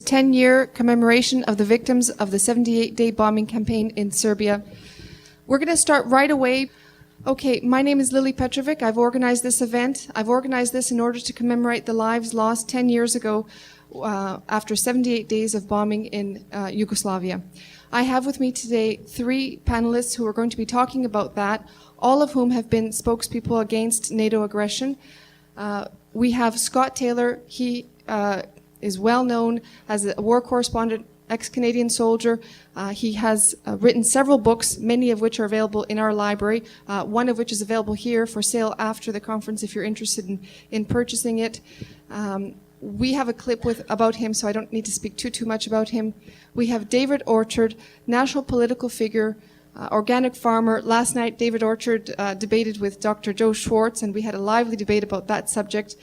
10-year commemoration of the victims of the 78-day bombing campaign in Serbia. We're going to start right away. Okay, my name is Lily Petrovic. I've organized this event. I've organized this in order to commemorate the lives lost 10 years ago after 78 days of bombing in Yugoslavia. I have with me today 3 panelists who are going to be talking about that, all of whom have been spokespeople against NATO aggression. We have Scott Taylor. He is well known as a war correspondent, ex-Canadian soldier. He has written several books, many of which are available in our library, one of which is available here for sale after the conference if you're interested in purchasing it. We have a clip about him, so I don't need to speak too much about him. We have David Orchard, national political figure, organic farmer. Last night, David Orchard debated with Dr. Joe Schwartz, and we had a lively debate about that subject.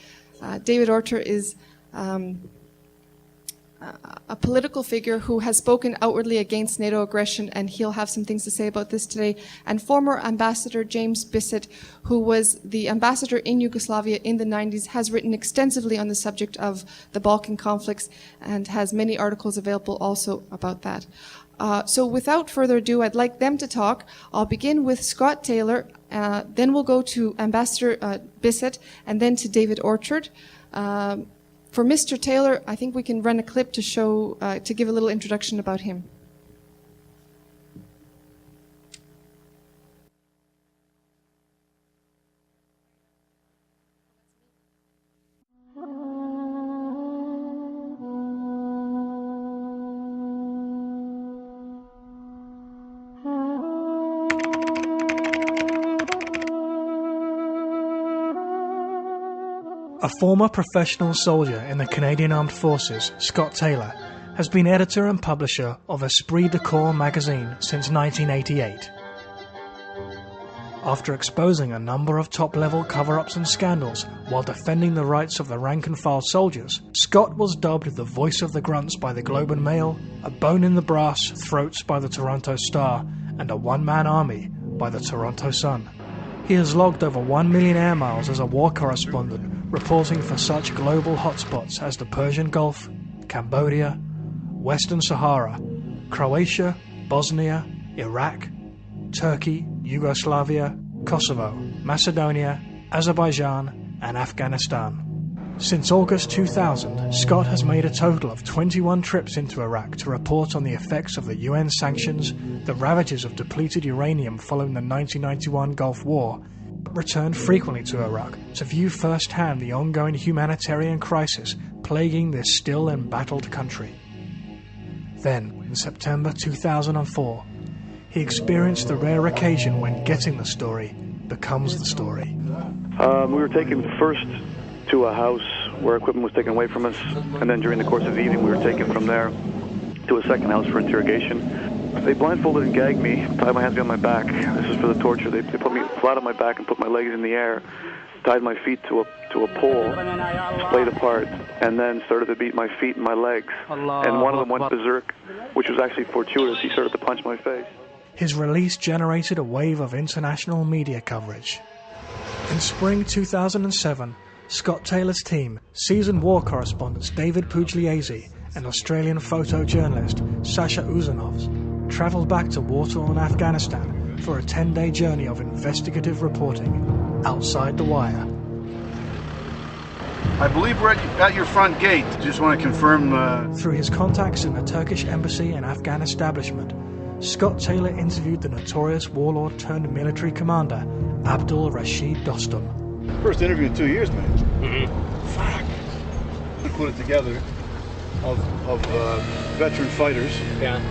David Orchard is a political figure who has spoken outwardly against NATO aggression, and he'll have some things to say about this today. And former Ambassador James Bissett, who was the ambassador in Yugoslavia in the 90s, has written extensively on the subject of the Balkan conflicts and has many articles available also about that. So without further ado, I'd like them to talk. I'll begin with Scott Taylor, then we'll go to Ambassador Bissett, and then to David Orchard. For Mr. Taylor, I think we can run a clip to show, to give a little introduction about him. A former professional soldier in the Canadian Armed Forces, Scott Taylor, has been editor and publisher of Esprit de Corps magazine since 1988. After exposing a number of top-level cover-ups and scandals while defending the rights of the rank-and-file soldiers, Scott was dubbed the voice of the grunts by the Globe and Mail, a bone in the brass throats by the Toronto Star, and a one-man army by the Toronto Sun. He has logged over 1 million air miles as a war correspondent, reporting for such global hotspots as the Persian Gulf, Cambodia, Western Sahara, Croatia, Bosnia, Iraq, Turkey, Yugoslavia, Kosovo, Macedonia, Azerbaijan, and Afghanistan. Since August 2000, Scott has made a total of 21 trips into Iraq to report on the effects of the UN sanctions, the ravages of depleted uranium following the 1991 Gulf War, but returned frequently to Iraq to view firsthand the ongoing humanitarian crisis plaguing this still embattled country. Then, in September 2004, he experienced the rare occasion when getting the story becomes the story. We were taken first to a house where equipment was taken away from us, and then during the course of the evening we were taken from there to a second house for interrogation. They blindfolded and gagged me, tied my hands behind my back. This is for the torture. They put me flat on my back and put my legs in the air, tied my feet to a pole, splayed apart, and then started to beat my feet and my legs. And one of them went berserk, which was actually fortuitous. He started to punch my face. His release generated a wave of international media coverage. In spring 2007, Scott Taylor's team, seasoned war correspondents David Pugliese and Australian photojournalist Sasha Uzanovs, travelled back to war-torn Afghanistan for a 10-day journey of investigative reporting outside the wire. I believe we're at your front gate. Just want to confirm... Through his contacts in the Turkish embassy and Afghan establishment, Scott Taylor interviewed the notorious warlord-turned-military commander Abdul Rashid Dostum. First interview in 2 years, man. Mm-hmm. Fuck. We put it together of veteran fighters. Yeah.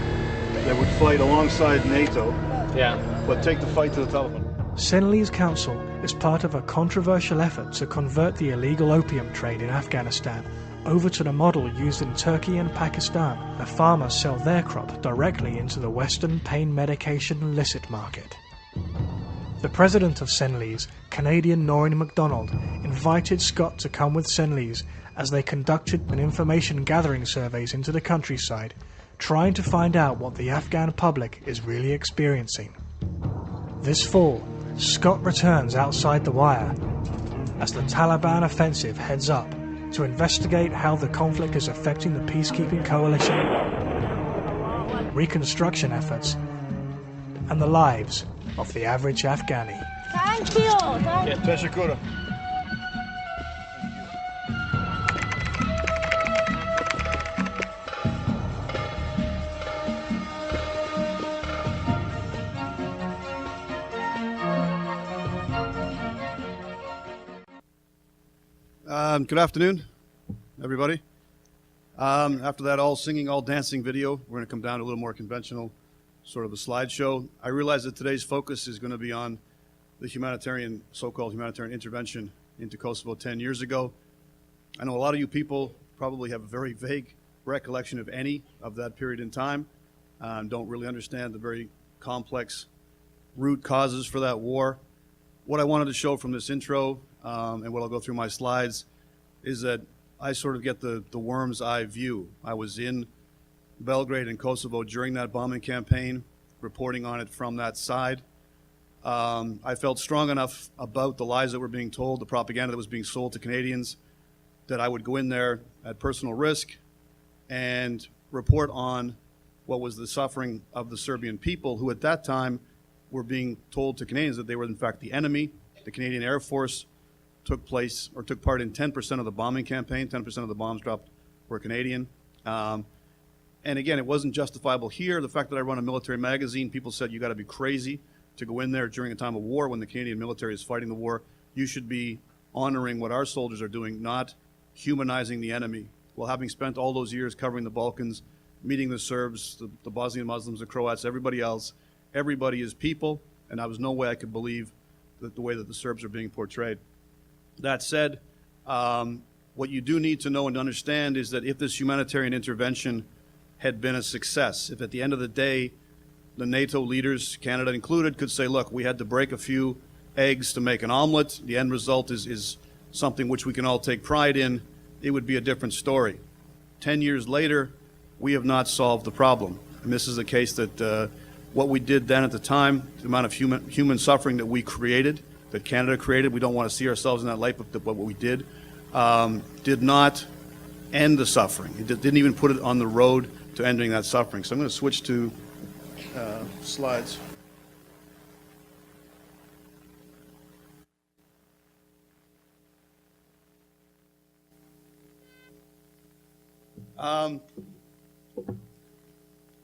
That would fight alongside NATO. Yeah. But take the fight to the Taliban. Senli's Council is part of a controversial effort to convert the illegal opium trade in Afghanistan over to the model used in Turkey and Pakistan, where farmers sell their crop directly into the Western pain medication illicit market. The president of Senli's, Canadian Noreen MacDonald, invited Scott to come with Senli's as they conducted an information gathering surveys into the countryside, trying to find out what the Afghan public is really experiencing. This fall, Scott returns outside the wire as the Taliban offensive heads up to investigate how the conflict is affecting the peacekeeping coalition, reconstruction efforts, and the lives of the average Afghani. Tashakura. Good afternoon, everybody. After that all singing, all dancing video, we're going to come down to a little more conventional, sort of a slideshow. I realize that today's focus is going to be on the humanitarian, so-called humanitarian intervention into Kosovo 10 years ago. I know a lot of you people probably have a very vague recollection of any of that period in time, don't really understand the very complex root causes for that war. What I wanted to show from this intro, and what I'll go through my slides, is that I sort of get the worm's eye view. I was in Belgrade and Kosovo during that bombing campaign, reporting on it from that side. I felt strong enough about the lies that were being told, the propaganda that was being sold to Canadians, that I would go in there at personal risk and report on what was the suffering of the Serbian people, who at that time were being told to Canadians that they were in fact the enemy. The Canadian Air Force took part in 10% of the bombing campaign. 10% of the bombs dropped were Canadian. And again, it wasn't justifiable here. The fact that I run a military magazine, people said, you got to be crazy to go in there during a time of war when the Canadian military is fighting the war. You should be honoring what our soldiers are doing, not humanizing the enemy. Well, having spent all those years covering the Balkans, meeting the Serbs, the Bosnian Muslims, the Croats, everybody else, everybody is people, and there was no way I could believe that the way that the Serbs are being portrayed. That said, what you do need to know and understand is that if this humanitarian intervention had been a success, if at the end of the day the NATO leaders, Canada included, could say, look, we had to break a few eggs to make an omelet, the end result is something which we can all take pride in, it would be a different story. 10 years later, we have not solved the problem. And this is a case that what we did then at the time, the amount of human suffering that we created, that Canada created, we don't want to see ourselves in that light, but what we did not end the suffering. It didn't even put it on the road to ending that suffering. So I'm going to switch to slides.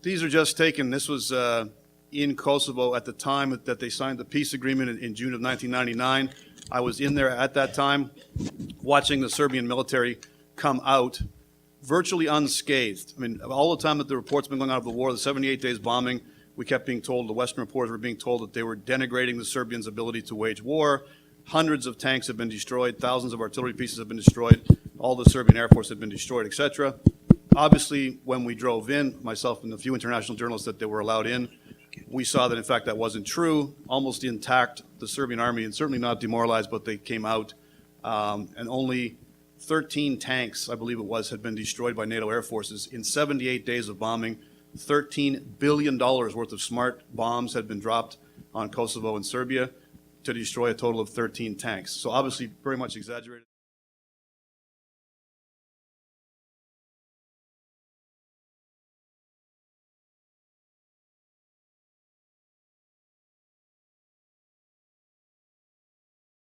These are just taken. This was in Kosovo at the time that they signed the peace agreement in June of 1999. I was in there at that time watching the Serbian military come out virtually unscathed. I mean, all the time that the reports been going out of the war, the 78 days bombing, we kept being told, the Western reporters were being told that they were denigrating the Serbians' ability to wage war. Hundreds of tanks have been destroyed, thousands of artillery pieces have been destroyed, all the Serbian Air Force had been destroyed, etc. Obviously, when we drove in, myself and a few international journalists that they were allowed in, we saw that in fact that wasn't true, almost intact, the Serbian army, and certainly not demoralized, but they came out, and only 13 tanks, I believe it was, had been destroyed by NATO air forces. In 78 days of bombing, $13 billion worth of smart bombs had been dropped on Kosovo and Serbia to destroy a total of 13 tanks. So obviously very much exaggerated.